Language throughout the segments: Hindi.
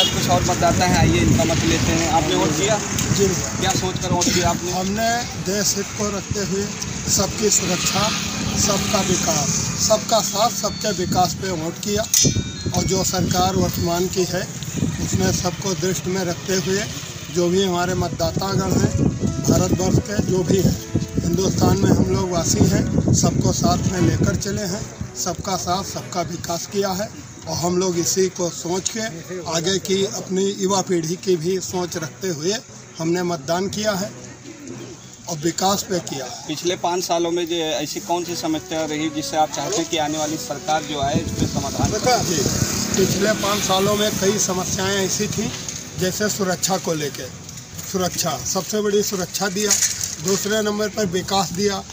साथ कुछ और मतदाता हैं, आइए इनका मत लेते हैं। आपने वोट किया? जी। क्या सोच कर वोट किया आपने? हमने देश हित को रखते हुए सबकी सुरक्षा, सबका विकास, सबका साथ, सबके विकास पे वोट किया। और जो सरकार वर्तमान की है उसने सबको दृष्टि में रखते हुए जो भी हमारे मतदातागण हैं, भारतवर्ष के जो भी हैं, हिंदुस्तान में हम लोग वासी हैं, सबको साथ में लेकर चले हैं। सबका साथ, सबका विकास किया है और हम लोग इसी को सोच के आगे की अपनी युवा पीढ़ी की भी सोच रखते हुए हमने मतदान किया है और विकास पे किया है। पिछले 5 सालों में जो ऐसी कौन सी समस्या रही जिससे आप चाहते हैं कि आने वाली सरकार जो आए इस पर समाधान करे? जी, पिछले 5 सालों में कई समस्याएं ऐसी थी, जैसे सुरक्षा को लेके, सुरक्षा सबसे बड़ी सुरक्षा दिया, दूसरे नंबर पर विकास दिया,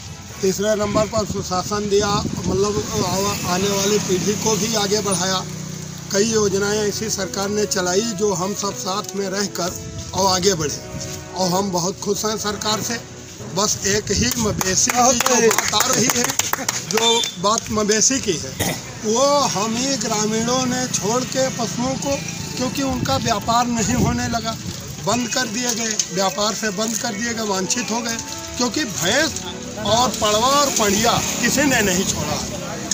तीसरे नंबर पर सुशासन दिया, मतलब आने वाली पीढ़ी को भी आगे बढ़ाया। कई योजनाएं ऐसी सरकार ने चलाई जो हम सब साथ में रहकर और आगे बढ़े और हम बहुत खुश हैं सरकार से। बस एक ही मवेशी की जो बात आ रही है, जो बात मवेशी की है, वो हम ही ग्रामीणों ने छोड़ के पशुओं को, क्योंकि उनका व्यापार नहीं होने लगा, बंद कर दिए गए, व्यापार से बंद कर दिए गए, वांछित हो गए। क्योंकि भैंस और पड़वा और पंडिया किसी ने नहीं छोड़ा,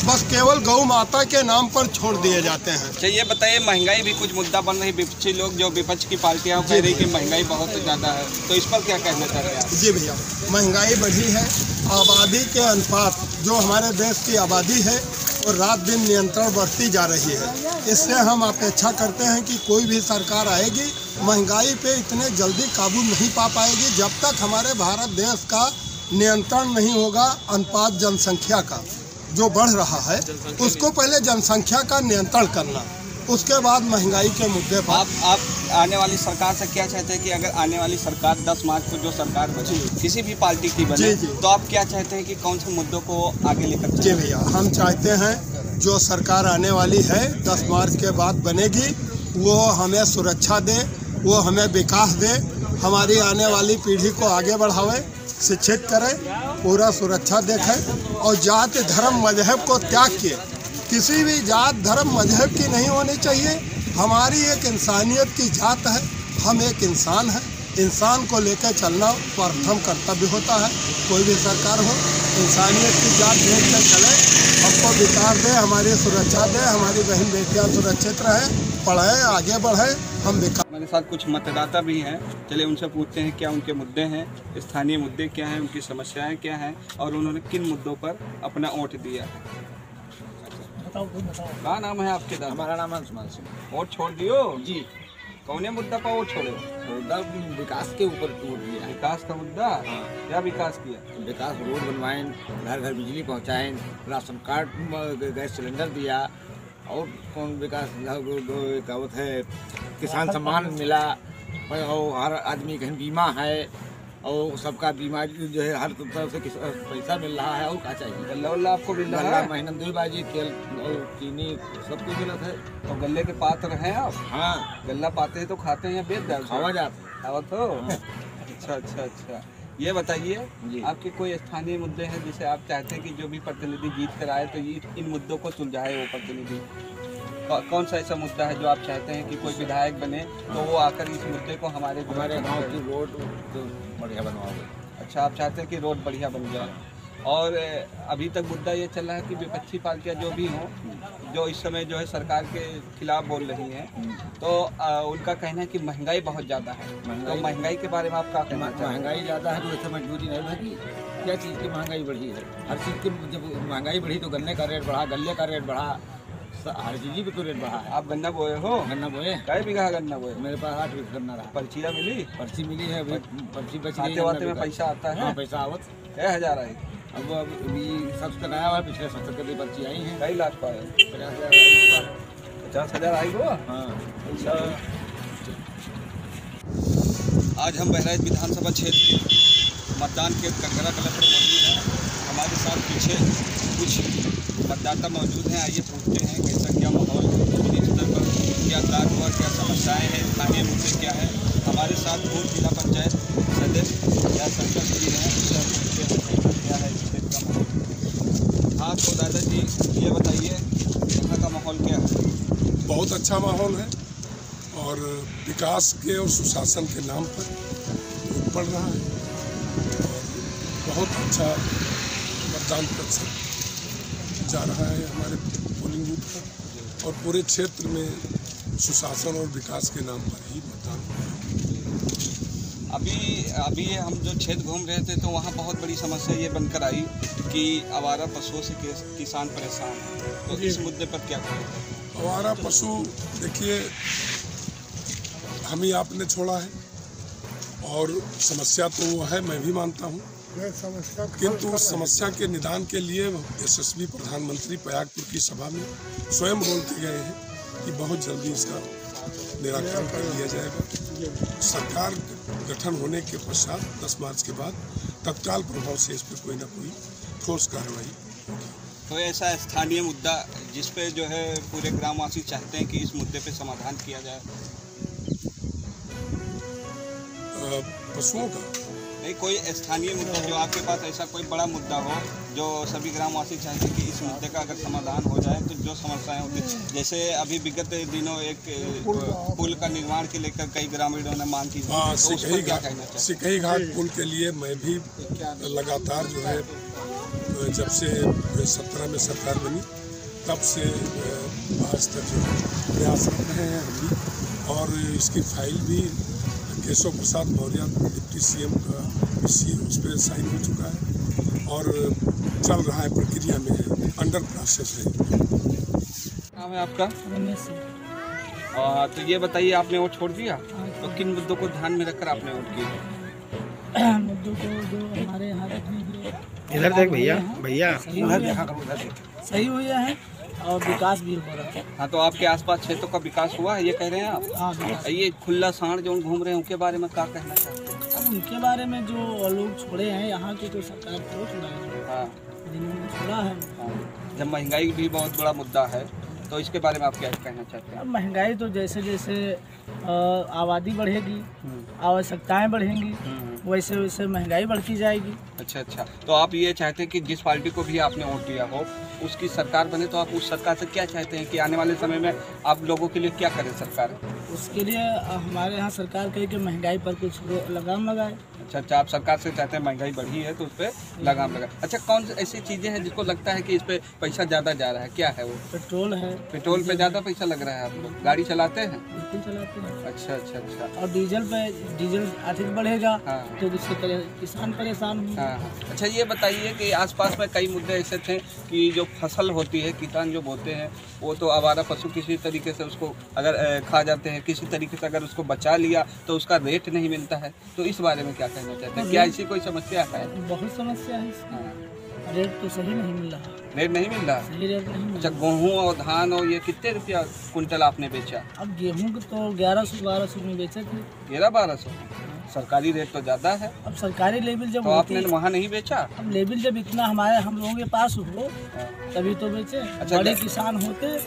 बस केवल गौ माता के नाम पर छोड़ दिए जाते हैं। अच्छा, ये बताइए, महंगाई भी कुछ मुद्दा बन रही, विपक्षी लोग जो विपक्ष की पार्टियां कह रही कि महंगाई बहुत ज़्यादा है, तो इस पर क्या कहना चाहते हैं आप? जी भैया, महंगाई बढ़ी है, आबादी के अनुपात जो हमारे देश की आबादी है और रात दिन नियंत्रण बढ़ती जा रही है। इससे हम अपेक्षा करते हैं कि कोई भी सरकार आएगी, महंगाई पे इतने जल्दी काबू नहीं पा पाएगी जब तक हमारे भारत देश का नियंत्रण नहीं होगा। अनुपात जनसंख्या का जो बढ़ रहा है, उसको पहले जनसंख्या का नियंत्रण करना, उसके बाद महंगाई के मुद्दे पर। आप आने वाली सरकार से क्या चाहते हैं कि अगर आने वाली सरकार 10 मार्च को जो सरकार बने, किसी भी पार्टी की बने, तो आप क्या चाहते हैं कि कौन से मुद्दों को आगे लेकर चलें? जी भैया, हम चाहते हैं जो सरकार आने वाली है 10 मार्च के बाद बनेगी, वो हमें सुरक्षा दे, वो हमें विकास दे, हमारी आने वाली पीढ़ी को आगे बढ़ावे, शिक्षित करे, पूरा सुरक्षा देखे और जात धर्म मजहब को त्याग किए। किसी भी जात धर्म मजहब की नहीं होनी चाहिए। हमारी एक इंसानियत की जात है, हम एक इंसान हैं, इंसान को लेकर चलना प्रथम कर्तव्य होता है। कोई भी सरकार हो, इंसानियत की जात देख कर चले, हमको विकास दे, हमारी सुरक्षा दे, हमारी बहन बेटियां सुरक्षित रहें, पढ़े, आगे बढ़े, हम विकास। हमारे साथ कुछ मतदाता भी हैं, चलिए उनसे पूछते हैं क्या उनके मुद्दे हैं, स्थानीय मुद्दे क्या हैं, उनकी समस्याएं क्या हैं और उन्होंने किन मुद्दों पर अपना वोट दिया। क्या नाम है आपके दादा? हमारा नाम अंशुमान सिंह। वोट छोड़ दियो जी। कौने मुद्दा पर वोट छोड़े? मुद्दा विकास के ऊपर वोट दिया है। विकास का मुद्दा? हाँ। क्या विकास किया? विकास, रोड बनवाएं, घर घर बिजली पहुंचाएं, राशन कार्ड, गैस सिलेंडर दिया, और कौन विकास कहते है, किसान सम्मान मिला, और हर आदमी कहीं बीमा है, और सबका बीमा जो है हर तरफ से पैसा मिल रहा है। और क्या चाहिए? गल्ला वल्ला आपको मिल रहा है? महीना 2 बाजी, तेल और चीनी सब कुछ मिलता है। तो गल्ले के पात्र हैं आप? हाँ, गल्ला पाते हैं तो खाते हैं या बेच जाते? खावा जाता खावा तो। अच्छा अच्छा अच्छा, ये बताइए आपके कोई स्थानीय मुद्दे हैं जिसे आप चाहते हैं कि जो भी प्रतिनिधि जीत कर आए तो इन मुद्दों को सुलझाए वो प्रतिनिधि? कौन सा ऐसा मुद्दा है जो आप चाहते हैं कि कोई विधायक बने तो वो आकर इस मुद्दे को हमारे गांव की रोड तो बढ़िया बनवाओगे? अच्छा, आप चाहते हैं कि रोड बढ़िया बन जाए। और अभी तक मुद्दा ये चल रहा है कि विपक्षी पार्टियां जो भी हों, जो इस समय जो है सरकार के खिलाफ बोल रही हैं, तो उनका कहना है कि महंगाई बहुत ज़्यादा है। तो महंगाई के बारे में आप क्या कहना चाहते हैं? महंगाई ज़्यादा है तो ऐसा मजबूरी नहीं भागी। क्या चीज़ की महंगाई बढ़ी है? हर चीज़ की जब महंगाई बढ़ी तो गन्ने का रेट बढ़ा, गल्ले का रेट बढ़ा, हर चीज़ भी तो रेट बढ़ा है। आप गन्ना बोए हो? गन्ना बोए। कई बीघा गन्ना बोए? मेरे पास 8 बीघा गन्ना रहा। पर्चियाँ मिली? पर्ची मिली है, पर्ची बच गई। आते में पैसा आता है? हाँ, पैसा आवत 1000 आई। अब अभी सबसे नया हुआ, पिछले सप्ताह के लिए पर्ची आई है। कई लाख पाए? 50,000 आई हो? हाँ। अच्छा, आज हम बहराइच विधानसभा क्षेत्र के मतदान के कटघरा कला पर मौजूद हैं। हमारे साथ पीछे कुछ मतदाता मौजूद हैं, आइए पूछते हैं कैसा क्या माहौल है, स्तर पर क्या कार्य हुआ, क्या समस्याएं हैं, स्थानीय मुद्दे क्या हैं। हमारे साथ पूर्व जिला पंचायत सदस्य या सरपंच जी हैं, क्या है इस क्षेत्र का माहौल। हाँ, तो दादाजी ये बताइए यहाँ का माहौल क्या है? बहुत अच्छा माहौल है और और विकास के और सुशासन के नाम पर वोट पड़ रहा है और बहुत अच्छा मतदान प्रतिशत जा रहा है हमारे पोलिंग बूथ पर और पूरे क्षेत्र में सुशासन और विकास के नाम पर ही मतदान हो रहा है। अभी हम जो क्षेत्र घूम रहे थे तो वहाँ बहुत बड़ी समस्या ये बनकर आई कि आवारा पशुओं से किसान परेशान हैं, तो इस मुद्दे पर क्या कहें? आवारा पशु देखिए हम ही आपने छोड़ा है और समस्या तो वो है, मैं भी मानता हूँ, किंतु उस समस्या के निदान के लिए यशस्वी प्रधानमंत्री प्रयागपुर की सभा में स्वयं बोल के गए हैं कि बहुत जल्दी इसका निराकरण कर लिया जाएगा। सरकार गठन होने के पश्चात 10 मार्च के बाद तत्काल प्रभाव से इस पर कोई ना कोई ठोस कार्रवाई होगी। तो ऐसा स्थानीय मुद्दा जिस पे जो है पूरे ग्रामवासी चाहते हैं कि इस मुद्दे पे समाधान किया जाए? पशुओं का नहीं, कोई स्थानीय मुद्दा जो आपके पास ऐसा कोई बड़ा मुद्दा हो जो सभी ग्रामवासी चाहते हैं कि इस मुद्दे का अगर समाधान हो जाए तो जो समस्याएं होती, जैसे अभी विगत दिनों एक पुल का निर्माण के लेकर कई ग्रामीणों ने मांग की। हाँ, सिकही घाट पुल के लिए मैं भी लगातार जो है जब से 17 में सरकार बनी तब से आज तक जो है प्रयासरत रहे हैं हम भी, और इसकी फाइल भी केशव प्रसाद मौर्य डिप्टी सीएम का उस पर साइन हो चुका है और चल रहा है, प्रक्रिया में है, अंडर प्रोसेस है। नाम है आपका? रमेश। तो ये बताइए, आपने वोट छोड़ दिया तो किन मुद्दों को ध्यान में रखकर आपने वोट किया? मुद्दों को जो हमारे यहाँ इधर देख भैया सही हुए हैं और विकास भी हो रहा है। हाँ, तो आपके आसपास क्षेत्रों का विकास हुआ है ये कह रहे हैं आप? हाँ, ये खुला सांड जो घूम रहे हैं उनके बारे में क्या कहना चाहते हैं? अब उनके बारे में जो लोग छोड़े हैं यहाँ की तो सरकार को छोड़ा है। हाँ, जिन्होंने छोड़ा है। हाँ। जब महंगाई भी बहुत बड़ा मुद्दा है तो इसके बारे में आप क्या कहना चाहते हैं? अब महंगाई तो जैसे जैसे आबादी बढ़ेगी, आवश्यकताएं बढ़ेंगी, वैसे वैसे महंगाई बढ़ती जाएगी। अच्छा, तो आप ये चाहते हैं कि जिस पार्टी को भी आपने वोट दिया हो उसकी सरकार बने, तो आप उस सरकार से क्या चाहते हैं कि आने वाले समय में आप लोगों के लिए क्या करे सरकार? उसके लिए हमारे यहाँ सरकार कहे कि महंगाई पर कुछ लगाम लगाए। अच्छा, आप सरकार से चाहते हैं महंगाई बढ़ी है तो उस पर लगाम लगाए। अच्छा, कौन सी ऐसी चीज़ें हैं जिसको लगता है कि इस पर पैसा ज़्यादा जा रहा है, क्या है वो? पेट्रोल है। पेट्रोल पे ज़्यादा पैसा लग रहा है? आप लोग गाड़ी चलाते हैं? बिल्कुल चलाते हैं। अच्छा। और डीजल अधिक बढ़ेगा। हाँ। तो जिससे किसान परेशान होंगे। हाँ। अच्छा, ये बताइए कि आसपास में कई मुद्दे ऐसे थे कि जो फसल होती है, किसान जो बोते हैं वो तो आवारा पशु किसी तरीके से उसको अगर खा जाते हैं, किसी तरीके से अगर उसको बचा लिया तो उसका रेट नहीं मिलता है, तो इस बारे में क्या कहना चाहते हैं? क्या ऐसी कोई समस्या है? बहुत समस्या है। हाँ। रेट तो सही नहीं मिल रहा। रेट नहीं मिल रहा? सही रेट नहीं मिल अच्छा, रहा। गेहूँ और धान और ये कितने रुपया कुंटल आपने बेचा? अब गेहूँ तो 1100-1200 में बेचे थे। 1100-1200? सरकारी रेट तो ज़्यादा है। अब सरकारी लेवल जब तो आपने वहाँ नहीं बेचा? अब लेवल जब इतना हम लोगों के पास हो तभी तो बेचे। अच्छा, बड़े किसान होते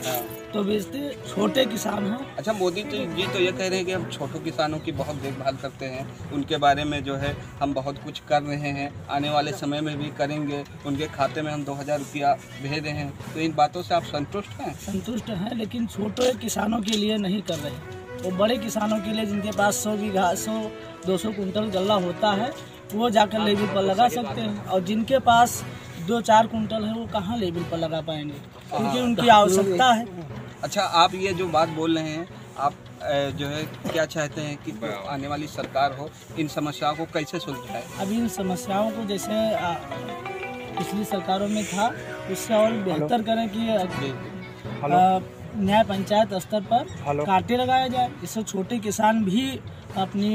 तो बेचते, छोटे किसान हो। अच्छा, मोदी जी तो ये कह रहे हैं कि हम छोटों किसानों की बहुत देखभाल करते हैं, उनके बारे में जो है हम बहुत कुछ कर रहे हैं, आने वाले समय में भी करेंगे, उनके खाते में हम 2000 रुपया भेज रहे हैं, तो इन बातों से आप संतुष्ट हैं? संतुष्ट हैं, लेकिन छोटे किसानों के लिए नहीं कर रहे। वो बड़े किसानों के लिए जिनके पास 100 बीघा 100-200 कुंटल गल्ला होता है वो जाकर लेवल पर लगा सकते हैं, और जिनके पास 2-4 कुंटल है वो कहाँ लेवल पर लगा पाएंगे, क्योंकि उनकी आवश्यकता है। अच्छा, आप ये जो बात बोल रहे हैं, आप जो है क्या चाहते हैं कि आने वाली सरकार हो इन समस्याओं को कैसे सुलझाए? अब इन समस्याओं को जैसे पिछली सरकारों में था उससे और बेहतर करें कि न्याय पंचायत स्तर पर कांटे लगाया जाए, जिससे छोटे किसान भी अपनी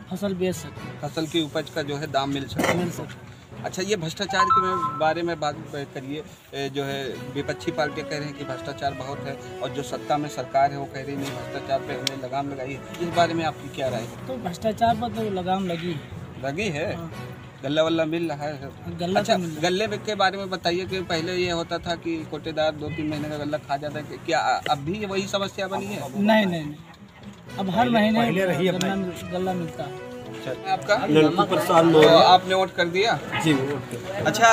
फसल बेच सके, फसल की उपज का जो है दाम मिल सके। अच्छा, ये भ्रष्टाचार के बारे में बात करिए। जो है विपक्षी पार्टियाँ कह रही हैं कि भ्रष्टाचार बहुत है, और जो सत्ता में सरकार है वो कह रही नहीं भ्रष्टाचार पे हमें लगाम लगाई है। इस बारे में आपकी क्या राय है? तो भ्रष्टाचार पर तो लगाम लगी है। गल्ला वल्ला मिल रहा है? अच्छा, गल्ले के बारे में बताइए कि पहले ये होता था कि कोटेदार 2-3 महीने का गल्ला खा जाता है, क्या अब भी वही समस्या बनी है? नहीं, अब हर महीने गल्ला मिलता है। आपका लड़कू प्रसाद तो आपने वोट कर दिया? जी। अच्छा,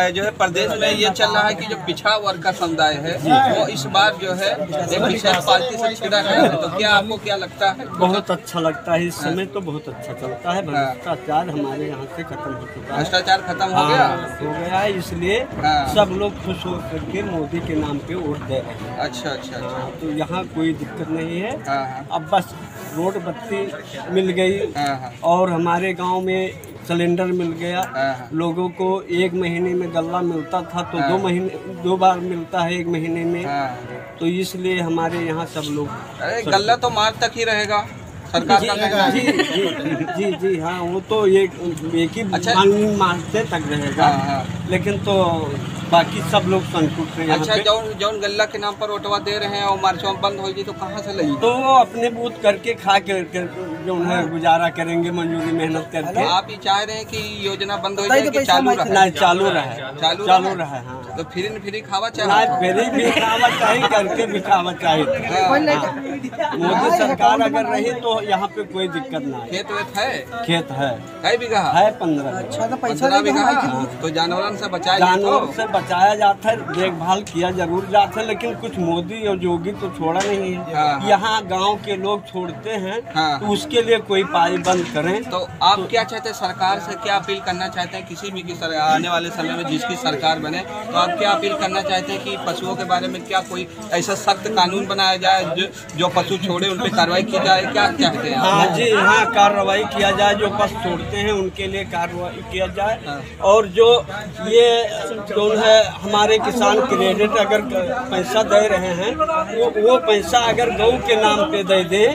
जो है प्रदेश में ये चल रहा है कि जो पिछड़ा वर्ग का समुदाय है वो इस बार जो है एक विशेष पार्टी से छिड़ा गया है, तो क्या आपको क्या लगता है? बहुत अच्छा लगता है, इस समय तो बहुत अच्छा चलता है। भ्रष्टाचार हमारे यहाँ से खत्म हो चुका है। भ्रष्टाचार खत्म हो गया? हो गया है, इसलिए सब लोग खुश होकर के मोदी के नाम पे वोट दे रहे हैं। अच्छा अच्छा अच्छा। तो यहाँ कोई दिक्कत नहीं है। अब बस रोड बत्ती मिल गई और हमारे गांव में सिलेंडर मिल गया। लोगों को 1 महीने में गल्ला मिलता था तो 2 बार मिलता है 1 महीने में। तो इसलिए हमारे यहाँ सब लोग। अरे गल्ला तो मार्च तक ही रहेगा सरकार का। जी जी हाँ, वो तो एक ही मार्च तक रहेगा। लेकिन तो बाकी सब लोग संतुष्ट हैं। अच्छा, जौन गल्ला के नाम पर ओटवा दे रहे हैं और मार्च में बंद होगी तो कहाँ से लगी? तो वो अपने बूथ करके खा के जो है गुजारा करेंगे, मंजूरी मेहनत करके। आप ही चाह रहे हैं कि योजना बंद हो जाए कि चालू रहे? नहीं, चालू रहे। हाँ, तो फ्री खावा चाहिए? फ्री भी खावा चाहिए, करके भी खावा चाहिए। मोदी सरकार अगर रही तो यहाँ पे कोई दिक्कत ना है। खेत वेत है? खेत है। कई बीघा है? 15। अच्छा, तो 15 बीघा। तो जानवरों से बचाया जाता है, देखभाल किया जरूर जाता है, लेकिन कुछ मोदी और योगी तो छोड़ा नहीं है। यहाँ गांव के लोग छोड़ते हैं तो उसके लिए कोई पाबंद करें। तो आप क्या चाहते हैं, सरकार से क्या अपील करना चाहते हैं? किसी भी आने वाले समय में जिसकी सरकार बने तो आप क्या अपील करना चाहते हैं कि पशुओं के बारे में क्या कोई ऐसा सख्त कानून बनाया जाए जो पशु छोड़े उन पर कार्रवाई की जाए? क्या चाहते हैं? हाँ जी हाँ, कार्रवाई किया जाए। जो पशु छोड़ते हैं उनके लिए कार्रवाई किया जाए। और जो ये जो है हमारे किसान क्रेडिट अगर पैसा दे रहे हैं वो पैसा अगर गौ के नाम पे दे दें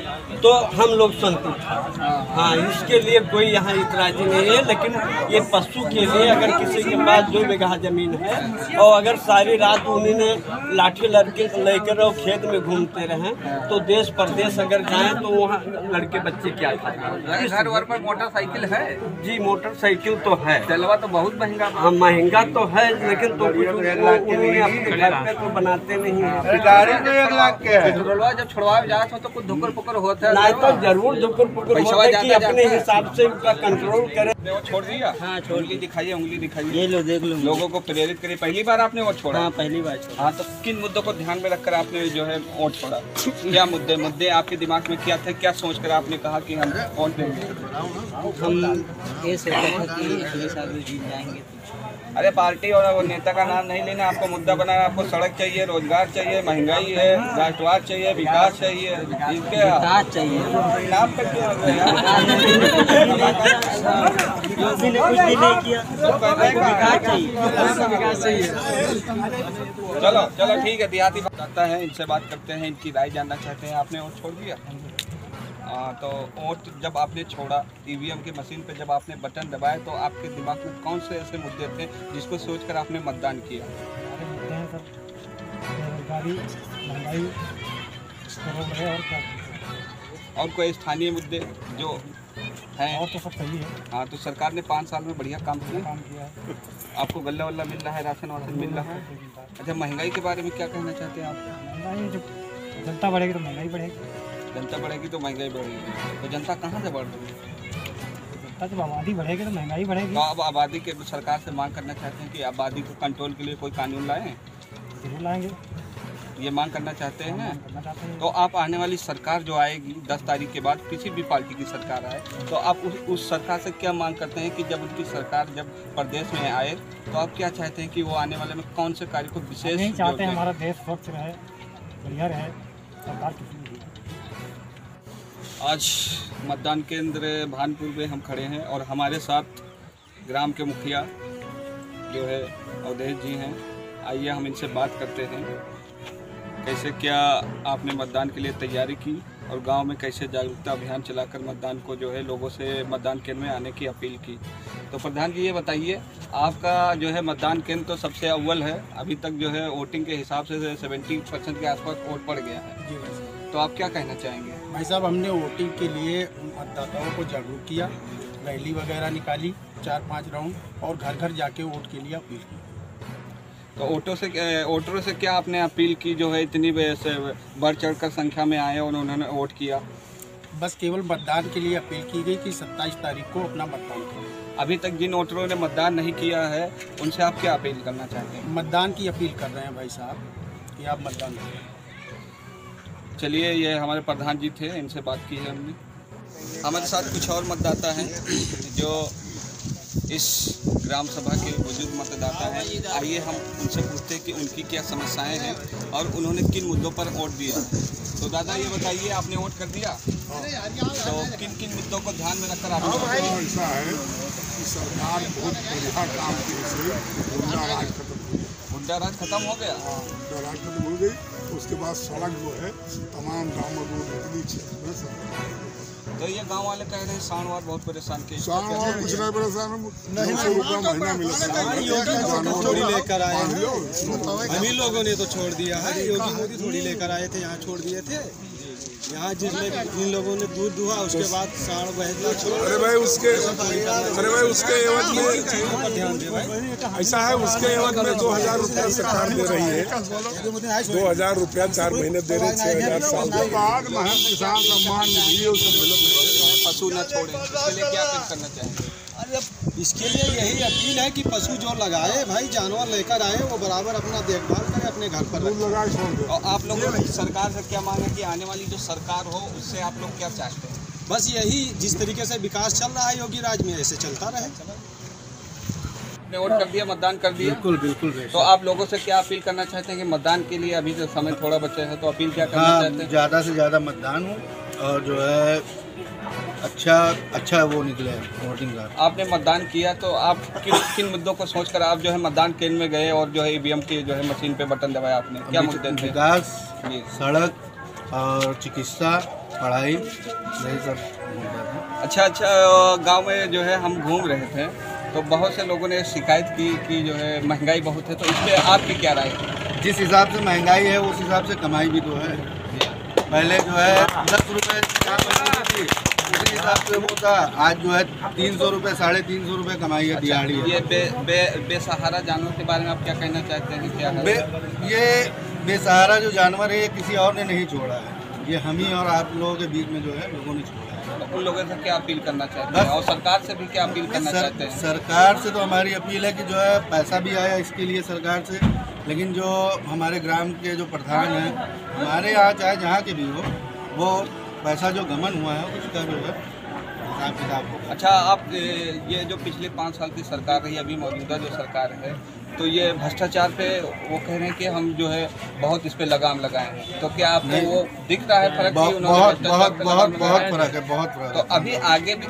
तो हम लोग संतुष्ट हैं। हाँ, इसके लिए कोई यहाँ इतराजी नहीं है। लेकिन ये पशु के लिए अगर किसी के पास 2 बीघा जमीन है और अगर सारी रात उन्होंने लाठी लड़के लेकर और खेत में घूमते रहे तो देश परदेश अगर जाएं तो वहाँ लड़के बच्चे क्या खाएंगे? घर वर पर मोटरसाइकिल है? जी, मोटरसाइकिल तो है। चलवा तो बहुत महंगा। हाँ, महंगा तो है, लेकिन तो उन्होंने अपने घर पे तो बनाते नहीं है। गाड़ी तो 1 लाख के है। पेट्रोलवा जब छुड़वा जाए तो कुछ धुकर पुकर होता है? नहीं तो जरूर धुकर पुकर होता है कि अपने हिसाब से उनका कंट्रोल करें। वो छोड़ दिया? हाँ, छोड़ के दिखाइए, उंगली दिखाइए। ये लो, देख लो। लोगों को प्रेरित करिए। पहली बार आपने वोट छोड़ा? हाँ, पहली बार छोड़ा। हाँ, तो किन मुद्दों को ध्यान में रखकर आपने जो है वोट छोड़ा? क्या मुद्दे आपके दिमाग में क्या थे? क्या सोचकर आपने कहा कि हम वोट देंगे? हम ये सोचा था कि अगले साल भी जीत जाएंगे। अरे पार्टी और वो नेता का नाम नहीं लेना, आपको मुद्दा बनाना। आपको सड़क चाहिए, रोजगार चाहिए, महंगाई है, राष्ट्रवाद चाहिए, विकास चाहिए। विकास चाहिए। नाम पर क्यों कुछ भी नहीं किया, विकास चाहिए। चलो ठीक है, देहाती बात है, इनसे बात करते हैं, इनकी राय जानना चाहते हैं। आपने वोट छोड़ दिया? तो वोट जब आपने छोड़ा, ईवीएम की मशीन पे जब आपने बटन दबाया तो आपके दिमाग में कौन से ऐसे मुद्दे थे जिसको सोचकर आपने मतदान किया? मुद्दे हैं सर, बेरोजगारी, महंगाई और कोई स्थानीय मुद्दे जो हैं? और तो सब सही है। हाँ, तो सरकार ने 5 साल में बढ़िया काम किया है। आपको गल्ला वल्ला मिल रहा है, राशन वाशन मिल रहा है? अच्छा, महंगाई के बारे में क्या कहना चाहते हैं आप? महंगाई जब जनता बढ़ेगी तो महंगाई बढ़ेगी। जनता बढ़ेगी तो महंगाई बढ़ेगी। तो जनता कहाँ से बढ़ रही है? जनता जब आबादी बढ़ेगी तो महंगाई बढ़ेगी। तो अब आबादी के सरकार से मांग करना चाहते हैं कि आबादी को कंट्रोल के लिए कोई कानून लाएं? जरूर लाएंगे, ये मांग करना चाहते हैं। करना चाहते हैं। तो आप आने वाली सरकार जो आएगी 10 तारीख के बाद, किसी भी पार्टी की सरकार आए, तो आप उस सरकार से क्या मांग करते हैं कि जब उनकी सरकार जब प्रदेश में आए तो आप क्या चाहते हैं कि वो आने वाले में कौन से कार्य को विशेष नहीं चाहते हैं हमारा देश स्वच्छ रहे, बढ़िया रहे, सरकार किसी भी। आज मतदान केंद्र भानपुर में हम खड़े हैं और हमारे साथ ग्राम के मुखिया जो है अवधेश जी हैं। आइए हम इनसे बात करते हैं, कैसे क्या आपने मतदान के लिए तैयारी की और गांव में कैसे जागरूकता अभियान चलाकर मतदान को जो है लोगों से मतदान केंद्र में आने की अपील की। तो प्रधान जी ये बताइए, आपका जो है मतदान केंद्र तो सबसे अव्वल है, अभी तक जो है वोटिंग के हिसाब से 70% के आसपास वोट पड़ गया है, तो आप क्या कहना चाहेंगे? भाई साहब, हमने वोटिंग के लिए मतदाताओं को जागरूक किया, रैली वगैरह निकाली 4-5 राउंड और घर घर जाके वोट के लिए अपील की। तो वोटरों से क्या आपने अपील की जो है इतनी बढ़ चढ़कर संख्या में आए और उन्होंने वोट किया? बस केवल मतदान के लिए अपील की गई कि 27 तारीख को अपना मतदान करें। अभी तक जिन वोटरों ने मतदान नहीं किया है उनसे आप क्या अपील करना चाहते हैं? मतदान की अपील कर रहे हैं भाई साहब कि आप मतदान करें। चलिए, ये हमारे प्रधान जी थे, इनसे बात की है हमने। हमारे साथ कुछ और मतदाता हैं जो इस ग्राम सभा के बुजुर्ग मतदाता हैं। आइए हम उनसे पूछते हैं कि उनकी क्या समस्याएं हैं और उन्होंने किन मुद्दों पर वोट दिया। तो दादा ये बताइए, आपने वोट कर दिया? तो किन किन मुद्दों को ध्यान में रखकर आपने? ऐसा है कि सरकार बहुत बढ़िया काम की है, गुंडा राज खत्म हो गया। गुंडा राज खत्म हो गया? गुंडा राज खत्म हो गई। उसके बाद सड़क जो है तमाम गाँव रोड निकली क्षेत्र में सब। तो ये गांव वाले कह रहे हैं साणवार बहुत परेशान किए। साणवार कुछ नहीं परेशान, 900 रुपया महीना मिलता है। योगी थोड़ी लेकर आए, हम ही लोगों ने तो छोड़ दिया है। योगी मोदी थोड़ी लेकर आए थे, यहाँ छोड़ दिए थे। यहाँ जिन लोगों ने दूध दुहा उसके बाद साढ़ बहला छोड़। अरे भाई उसके एवज में ध्यान दे भाई। ऐसा है, उसके एवज में 2000 रुपया सरकार दे रही है। 2000 रुपया 4 महीने दे रही, 6000 साल के बाद महंत किसान सम्मान निधि पशु न छोड़े, इसके लिए क्या अपील करना चाहेंगे? अरे इसके लिए यही अपील है कि पशु जो लगाए भाई, जानवर लेकर आए, वो बराबर अपना देखभाल करें, अपने घर पर लगाए छोड़ दे। और आप लोगों की सरकार से क्या मांग है कि आने वाली जो सरकार हो उससे आप लोग क्या चाहते हैं? बस यही, जिस तरीके से विकास चल रहा है योगी राज में, ऐसे चलता रहे। आपने वोट कर दिया, मतदान कर दिया? बिल्कुल। तो आप लोगों से क्या अपील करना चाहते हैं कि मतदान के लिए अभी जो समय थोड़ा बचा है, तो अपील क्या करना चाहते हैं? ज़्यादा से ज़्यादा मतदान हो और जो है अच्छा वो निकले वोटिंग का। आपने मतदान किया तो आप किन मुद्दों को सोचकर आप जो है मतदान केंद्र में गए और जो है ईवीएम की जो है मशीन पे बटन दबाया आपने? क्या मुद्दे थे? विकास, सड़क और चिकित्सा, पढ़ाई, यही सब मुद्दे थे। अच्छा, गांव में जो है हम घूम रहे थे तो बहुत से लोगों ने शिकायत की कि जो है महंगाई बहुत है, तो इस पर आपकी क्या राय है? जिस हिसाब से महंगाई है उस हिसाब से कमाई भी तो है। पहले जो है 10 रुपये थी, उसी हिसाब से वो था। आज जो है 300 रुपये, 350 रुपये कमाई है दिहाड़ी। ये बेसहारा जानवर के बारे में आप क्या कहना चाहते हैं? क्या है ये बेसहारा जो जानवर है, ये किसी और ने नहीं छोड़ा है, ये हम ही और आप लोगों के बीच में जो है लोगों ने छोड़ा है। तो उन लोगों से क्या अपील करना चाहते हैं और सरकार से भी क्या अपील करना चाहते हैं? सरकार से तो हमारी अपील है कि जो है पैसा भी आया इसके लिए सरकार से, लेकिन जो हमारे ग्राम के जो प्रधान हैं, हमारे यहाँ चाहे जहाँ के भी हो, वो पैसा जो गमन हुआ है उसका जो है हिसाब किताब हो। अच्छा, आप ये जो पिछले 5 साल की सरकार रही, अभी मौजूदा जो सरकार है, तो ये भ्रष्टाचार पे वो कह रहे हैं कि हम जो है बहुत इस पे लगाम लगाए हैं, तो क्या आपको वो दिख रहा है फर्क? बहुत फर्क है, बहुत फर्क। तो अभी आगे भी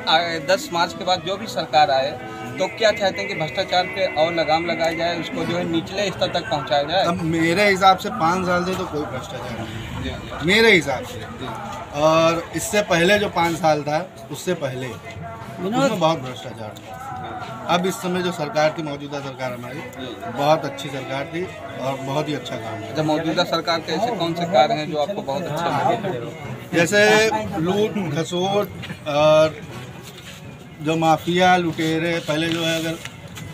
10 मार्च के बाद जो भी सरकार आए तो क्या चाहते हैं कि भ्रष्टाचार पे और लगाम लगाया जाए, उसको जो है निचले स्तर तक पहुंचाया जाए? अब मेरे हिसाब से 5 साल से तो कोई भ्रष्टाचार नहीं, मेरे हिसाब से। और इससे पहले जो 5 साल था उससे पहले उसमें बहुत भ्रष्टाचार था। अब इस समय जो सरकार थी, मौजूदा सरकार हमारी, बहुत अच्छी सरकार थी और बहुत ही अच्छा काम है। जब मौजूदा सरकार के ऐसे कौन से कार्य हैं जो आपको बहुत अच्छे लगे? जैसे लूट खसोट और जो माफिया लुटेरे, पहले जो है अगर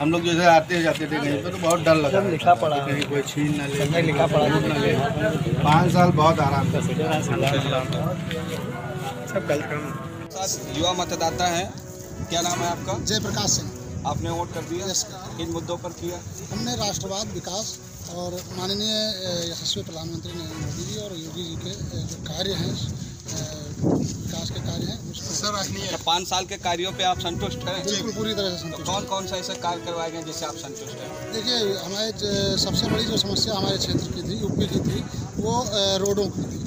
हम लोग जैसे आते जाते थे कहीं पे तो बहुत डर लगा, लिखा पड़ा कहीं कोई छीन न ले, लिखा पड़ा न ले। 5 साल बहुत आराम से युवा मतदाता है। क्या नाम है आपका? जयप्रकाश सिंह। आपने वोट कर दिया? किन मुद्दों पर किया? हमने राष्ट्रवाद, विकास और माननीय यशस्वी प्रधानमंत्री नरेंद्र मोदी जी और योगी जी के जो कार्य हैं, विकास के कार्य हैं, उसको सराहनीय। 5 साल के कार्यों पे आप संतुष्ट हैं? बिल्कुल पूरी तरह से संतुष्ट। कौन कौन सा ऐसे कार्य करवाए गए जिससे आप संतुष्ट हैं? देखिए, हमारे सबसे बड़ी जो समस्या हमारे क्षेत्र की थी, यूपी की थी, वो रोडों की थी।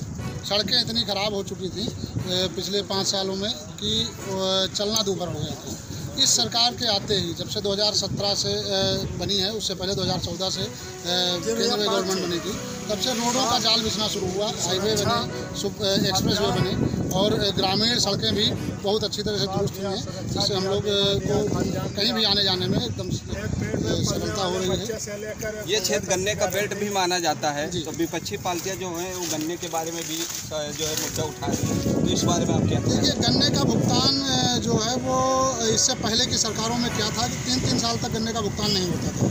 सड़कें इतनी ख़राब हो चुकी थी पिछले 5 सालों में कि चलना दूभर हो गया था। इस सरकार के आते ही, जब से 2017 से बनी है, उससे पहले 2014 से केंद्र में गवर्नमेंट बनी थी, तब से रोडों का जाल बिछना शुरू हुआ। हाईवे बने, एक्सप्रेस वे बने और ग्रामीण सड़कें भी बहुत अच्छी तरह से दुरुस्त हुई हैं, जिससे हम लोग को कहीं भी आने जाने में एकदम सरलता हो रही है। ये क्षेत्र गन्ने का बेल्ट भी माना जाता है, तो विपक्षी पार्टियां जो हैं वो गन्ने के बारे में भी जो है मुद्दा उठा रही है, तो इस बारे में आप क्या? देखिए, गन्ने का भुगतान जो है वो इससे पहले की सरकारों में क्या था कि 3-3 साल तक गन्ने का भुगतान नहीं होता था।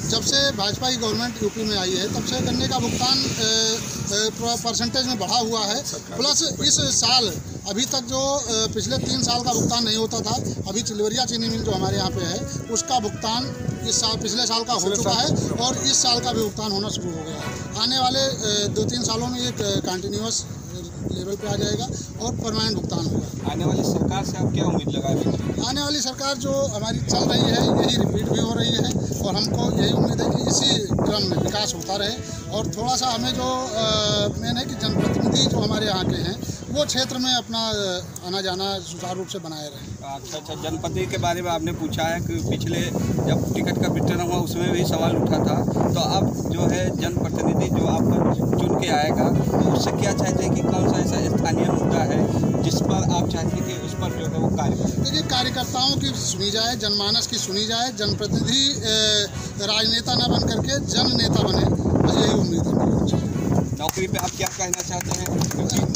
जब से भाजपा की गवर्नमेंट यूपी में आई है, तब से गन्ने का भुगतान परसेंटेज में बढ़ा हुआ है। प्लस इस साल अभी तक जो पिछले 3 साल का भुगतान नहीं होता था, अभी चिलवरिया चीनी मिल जो हमारे यहाँ पे है उसका भुगतान इस साल पिछले साल का हो चुका है और इस साल का भी भुगतान होना शुरू हो गया है। आने वाले 2-3 सालों में ये कंटिन्यूअस लेवल पे आ जाएगा और परमानेंट भुगतान होगा। आने वाली सरकार से आप क्या उम्मीद लगा रहे हैं? आने वाली सरकार जो हमारी चल रही है यही रिपीट भी हो रही है और हमको यही उम्मीद है कि इसी क्रम में विकास होता रहे और थोड़ा सा हमें जो मेन है कि जनप्रतिनिधि जो हमारे यहाँ के हैं वो क्षेत्र में अपना आना जाना सुचारू रूप से बनाए रहे। अच्छा, जनपति के बारे में आपने पूछा है कि पिछले जब टिकट का वितरण हुआ उसमें भी सवाल उठा था, तो अब जो है जनप्रतिनिधि जो आपको चुन के आएगा तो उससे क्या चाहते हैं कि कौन सा ऐसा स्थानीय मुद्दा है जिस पर आप चाहते हैं कि उस पर जो है वो कार्य करें? देखिए, कार्यकर्ताओं की सुनी जाए, जनमानस की सुनी जाए, जनप्रतिनिधि राजनेता न बन करके जन नेता बने, बस यही उम्मीद है। नौकरी पे आप क्या कहना चाहते हैं?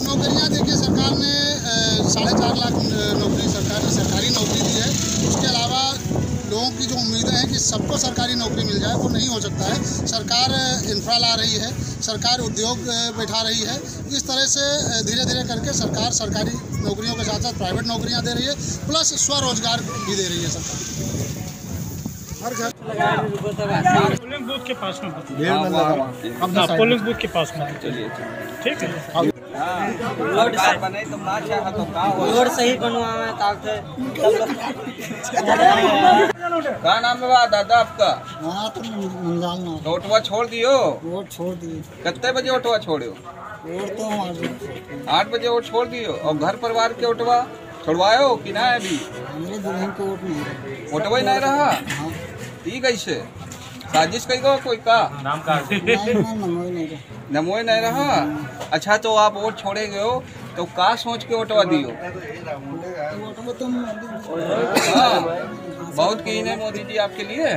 नौकरियां देखिए, सरकार ने 4.5 लाख नौकरी सरकारी नौकरी दी है। उसके अलावा लोगों की जो उम्मीदें हैं कि सबको सरकारी नौकरी मिल जाए वो नहीं हो सकता है। सरकार इंफ्रा ला रही है, सरकार उद्योग बैठा रही है, इस तरह से धीरे धीरे करके सरकार सरकारी नौकरियों के साथ साथ प्राइवेट नौकरियां दे रही है, प्लस स्वरोजगार भी दे रही है सरकार। हर घर पोलिंग बूथ के पास में पोलिंग बूथ के पास में चलिए, ठीक है। रोड सही बनवावे क्या नाम है दादा आपका? तो ओटवा छोड़ दियो? वोट छोड़ दिए। कितने बजे ओटवा छोड़ो? वोट तो 8 बजे वोट छोड़ दियो। और घर परिवार के ओटवा छोड़वायो कि ना? अभी मेरे दुल्हन को वोट नहीं, ओटवा ही नहीं रहा। ठीक कैसे साजिश कई गो कोई का नाम का नमोई नहीं रहा। अच्छा, तो आप वोट छोड़े गए हो तो का सोच के वोटवा दियो? हाँ, बहुत की है मोदी जी आपके लिए।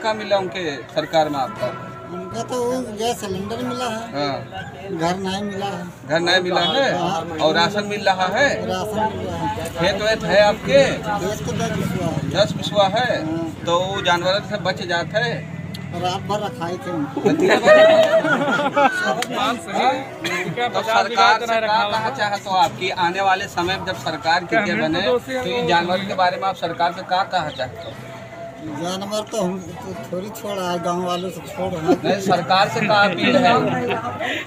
का मिला उनके सरकार में आपका? उनका तो गैस सिलेंडर मिला है। हाँ, घर नहीं मिला है। घर नहीं मिला है और राशन मिल रहा है। राशन मिला है। खेत वेत है आपके? देश को 10 बिस्वा है तो जानवर से बच जाते है। रात भर रखाई थे तो सरकार से कहा चाहे तो आपकी आने वाले समय में जब सरकार के बने तो ये जानवर के बारे में आप सरकार से क्या कहा चाहते हो? जानवर तो हम थोड़ी छोड़ा है, गाँव वालों से छोड़ नहीं, सरकार से क्या अपील है?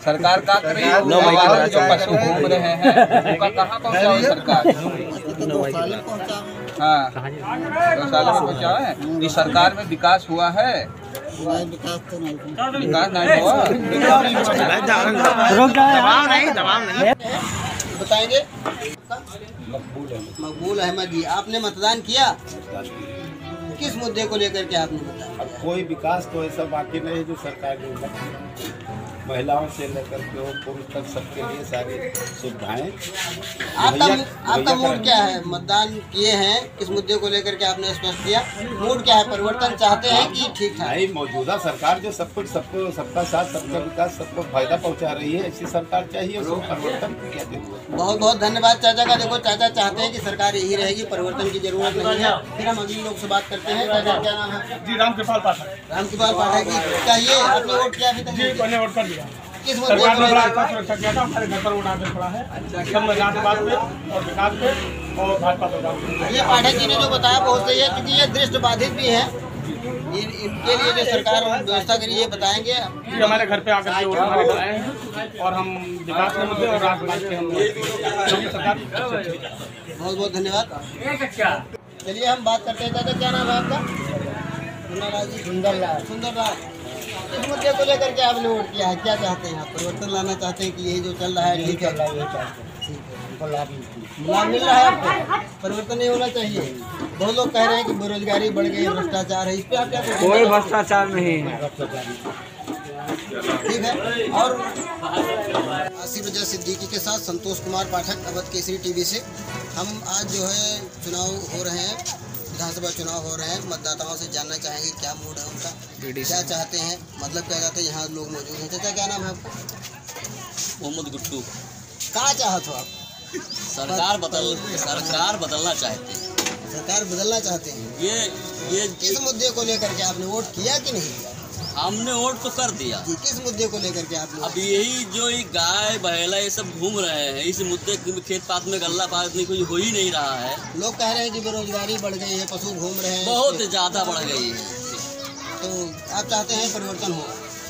सरकार का जो पशु घूम रहे हैं उनका कहाँ पहुँचाओ सरकार? 2 साल में पहुँचा। हाँ, 2 साल में पहुँचा है। इस सरकार में विकास हुआ है? विकास तो नहीं, विकास नहीं हुआ। दबाव नहीं। बताएंगे। मकबूल अहमद जी, आपने मतदान किया? किस मुद्दे को लेकर के आपने बताया? अब कोई विकास तो ऐसा बाकी नहीं है जो सरकार ने महिलाओं से लेकर के पुरुष तक सबके लिए सारी सुविधाएं। आपका मूड क्या है? मतदान किए हैं, किस मुद्दे को लेकर के आपने स्पष्ट किया? मूड क्या है? परिवर्तन चाहते हैं कि ठीक ठाक? नहीं, मौजूदा सरकार जो सब कुछ सबको सबका साथ सबका विकास सबको फायदा पहुंचा रही है, ऐसी सरकार चाहिए। उसको परिवर्तन क्या जरूरत? बहुत बहुत धन्यवाद चाचा का। देखो, चाचा चाहते हैं कि सरकार यही रहेगी, परिवर्तन की जरूरत नहीं है। फिर हम अगले लोग से बात करते हैं। चाचा क्या नाम है? जी, रामकृपाल पाठक। रामकृपाल पाठक जी, कहिए आपने वोट किया अभी तक? मैंने वोट कर दिया। किस सरकार ने बड़ा अच्छा सुरक्षा किया था, हमारे घर पर वोट आदेश पड़ा है सब महिलावाद पे और विकास पे और भाजपा पे। ये पाठक जी ने जो बताया बहुत सही है, क्योंकि ये दृष्टि बाधित भी है। इनके लिए जो सरकार व्यवस्था करी है बताएंगे। जी, हमारे घर पे आकर के वोट हमारे घर आए हैं और हम विकास के मुद्दे और राष्ट्रवाद के हम सरकार। बहुत बहुत धन्यवाद। चलिए हम बात करते हैं। चाचा क्या नाम है आपका? सुंदरलाल। सुंदरलाल, इस मुद्दे को लेकर के आपने वोट किया है, क्या चाहते हैं आप? परिवर्तन लाना चाहते हैं कि यही जो चल रहा है ठीक है? लाभ मिल रहा है आपको? परिवर्तन नहीं होना चाहिए? बहुत लोग कह रहे हैं कि बेरोजगारी बढ़ गई, भ्रष्टाचार है, इस पर आप क्या कहते हैं? कोई भ्रष्टाचार नहीं है। ठीक है। और आसिफ रजा सिद्दीकी के साथ संतोष कुमार पाठक, अवध केसरी टीवी से। हम आज जो है चुनाव हो रहे हैं, विधानसभा चुनाव हो रहे हैं। मतदाताओं से जानना चाहेंगे क्या मूड है उनका, क्या चाहते हैं, मतलब क्या चाहते हैं। यहाँ लोग मौजूद हैं। चाचा क्या नाम है आपका? मोहम्मद गुट्टू। कहाँ चाहते हो आप? सरकार बदलना चाहते हैं। सरकार बदलना चाहते हैं। ये किस मुद्दे को लेकर के आपने वोट किया कि नहीं किया? हमने वोट तो कर दिया। किस मुद्दे को लेकर के आपने? अब यही जो ये गाय बहेला ये सब घूम रहे हैं, इस मुद्दे खेत पात में गल्ला पात में कोई हो ही नहीं रहा है। लोग कह रहे हैं कि बेरोजगारी बढ़ गई है, पशु घूम रहे हैं, बहुत ज़्यादा बढ़ गई है। तो आप चाहते हैं परिवर्तन हो?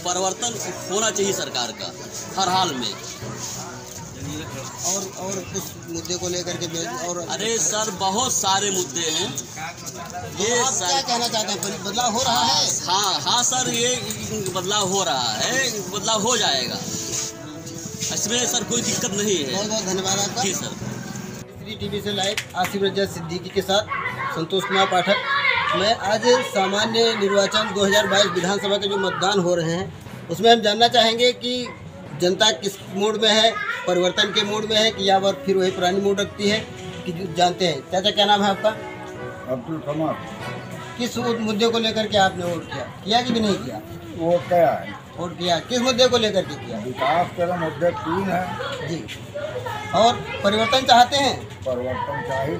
परिवर्तन होना चाहिए सरकार का हर हाल में। और कुछ मुद्दे को लेकर के और अरे सर बहुत सारे मुद्दे हैं। ये आप क्या कहना चाहते हैं, बदलाव हो रहा है? हाँ सर, ये बदलाव हो रहा है, बदलाव हो जाएगा, इसमें सर कोई दिक्कत नहीं है। बहुत बहुत धन्यवाद आपका। जी सर। केसरी टीवी से लाइव आसिफ रजा सिद्दीकी के साथ संतोष कुमार पाठक। मैं आज सामान्य निर्वाचन 2022 विधानसभा के जो मतदान हो रहे हैं उसमें हम जानना चाहेंगे कि जनता किस मूड में है, परिवर्तन के मूड में है कि या फिर वही पुरानी मूड रखती है कि जानते हैं। चाचा क्या नाम है आपका? अब्दुल कमाल। किस मुद्दे को लेकर के आपने वोट किया कि नहीं किया? वोट क्या है? वोट किया। किस मुद्दे को लेकर के किया? विकास के मुद्दे 3 हैं जी। और परिवर्तन चाहते हैं? परिवर्तन चाहिए।